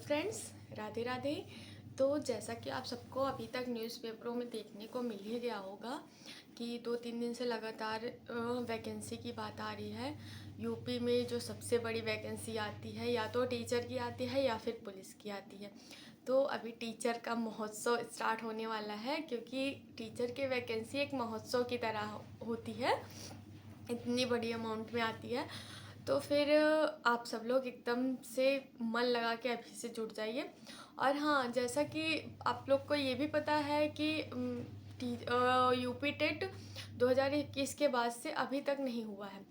Friends, Radhe Radhe. तो जैसा कि आप सबको अभी तक न्यूज़पेपरों में देखने को मिल ही गया होगा कि 2-3 दिन से लगातार वैकेंसी की बात आ रही है। यूपी में जो सबसे बड़ी वैकेंसी आती है या तो टीचर की आती है या फिर पुलिस की आती है। तो अभी टीचर का महोत्सव स्टार्ट होने वाला है, क्योंकि टीचर की वैकेंसी एक महोत्सव की तरह होती है, इतनी बड़ी अमाउंट में आती है। तो फिर आप सब लोग एकदम से मन लगा के अभी से जुट जाइए। और हाँ, जैसा कि आप लोग को ये भी पता है कि यूपी टेट 2021 के बाद से अभी तक नहीं हुआ है।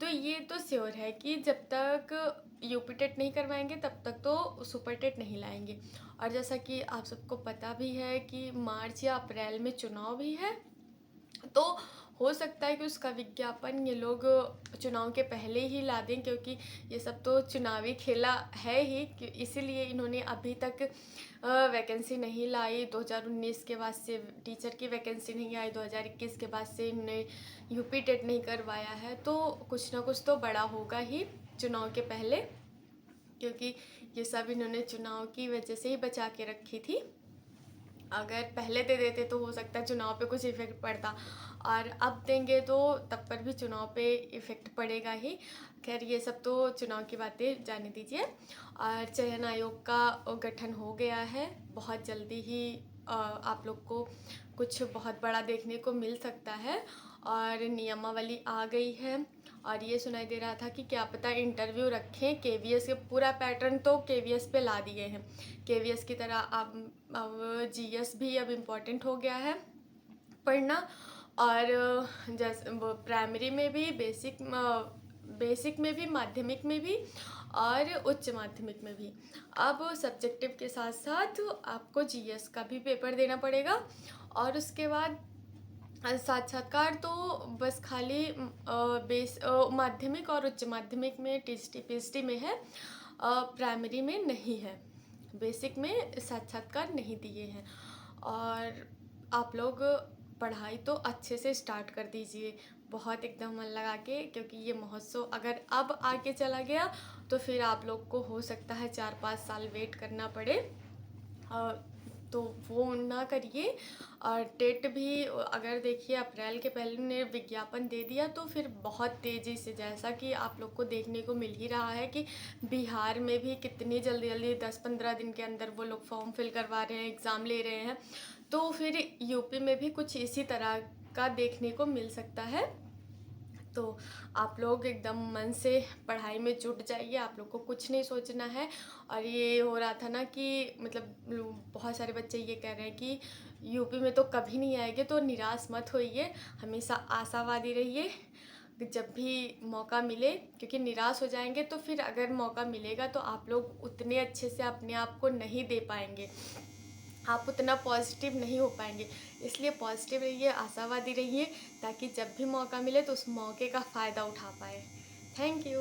तो ये तो श्योर है कि जब तक यूपी टेट नहीं करवाएंगे तब तक तो सुपर टेट नहीं लाएंगे। और जैसा कि आप सबको पता भी है कि मार्च या अप्रैल में चुनाव भी है, तो हो सकता है कि उसका विज्ञापन ये लोग चुनाव के पहले ही ला दें, क्योंकि ये सब तो चुनावी खेला है ही। इसीलिए इन्होंने अभी तक वैकेंसी नहीं लाई। 2019 के बाद से टीचर की वैकेंसी नहीं आई, 2021 के बाद से इन्होंने यूपी टेट नहीं करवाया है। तो कुछ ना कुछ तो बड़ा होगा ही चुनाव के पहले, क्योंकि ये सब इन्होंने चुनाव की वजह से ही बचा के रखी थी। अगर पहले दे देते तो हो सकता है चुनाव पे कुछ इफ़ेक्ट पड़ता, और अब देंगे तो तब पर भी चुनाव पे इफ़ेक्ट पड़ेगा ही। खैर, ये सब तो चुनाव की बातें जाने दीजिए। और चयन आयोग का गठन हो गया है, बहुत जल्दी ही आप लोग को कुछ बहुत बड़ा देखने को मिल सकता है। और नियमावली आ गई है, और ये सुनाई दे रहा था कि क्या पता इंटरव्यू रखें केवीएस के। पूरा पैटर्न तो केवीएस पे ला दिए हैं, केवीएस की तरह। अब जीएस भी अब इम्पोर्टेंट हो गया है पढ़ना। और जैसे वो प्राइमरी में भी, बेसिक में भी, माध्यमिक में भी और उच्च माध्यमिक में भी अब सब्जेक्टिव के साथ साथ आपको जीएस का भी पेपर देना पड़ेगा। और उसके बाद साक्षात्कार तो बस खाली माध्यमिक और उच्च माध्यमिक में टीएसटी पीएचडी में है, प्राइमरी में नहीं है। बेसिक में साक्षात्कार नहीं दिए हैं। और आप लोग पढ़ाई तो अच्छे से स्टार्ट कर दीजिए, बहुत एकदम मन लगा के, क्योंकि ये महोत्सव अगर अब आगे चला गया तो फिर आप लोग को हो सकता है 4-5 साल वेट करना पड़े। तो वो ना करिए। और टेट भी अगर देखिए अप्रैल के पहले ने विज्ञापन दे दिया तो फिर बहुत तेज़ी से, जैसा कि आप लोग को देखने को मिल ही रहा है कि बिहार में भी कितनी जल्दी जल्दी 10-15 दिन के अंदर वो लोग फॉर्म फिल करवा रहे हैं, एग्ज़ाम ले रहे हैं। तो फिर यूपी में भी कुछ इसी तरह का देखने को मिल सकता है। तो आप लोग एकदम मन से पढ़ाई में जुट जाइए, आप लोग को कुछ नहीं सोचना है। और ये हो रहा था ना कि मतलब बहुत सारे बच्चे ये कह रहे हैं कि यूपी में तो कभी नहीं आएंगे, तो निराश मत होइए, हमेशा आशावादी रहिए जब भी मौका मिले। क्योंकि निराश हो जाएंगे तो फिर अगर मौका मिलेगा तो आप लोग उतने अच्छे से अपने आप को नहीं दे पाएंगे, आप उतना पॉजिटिव नहीं हो पाएंगे। इसलिए पॉजिटिव रहिए, आशावादी रहिए, ताकि जब भी मौका मिले तो उस मौके का फ़ायदा उठा पाए। Thank you.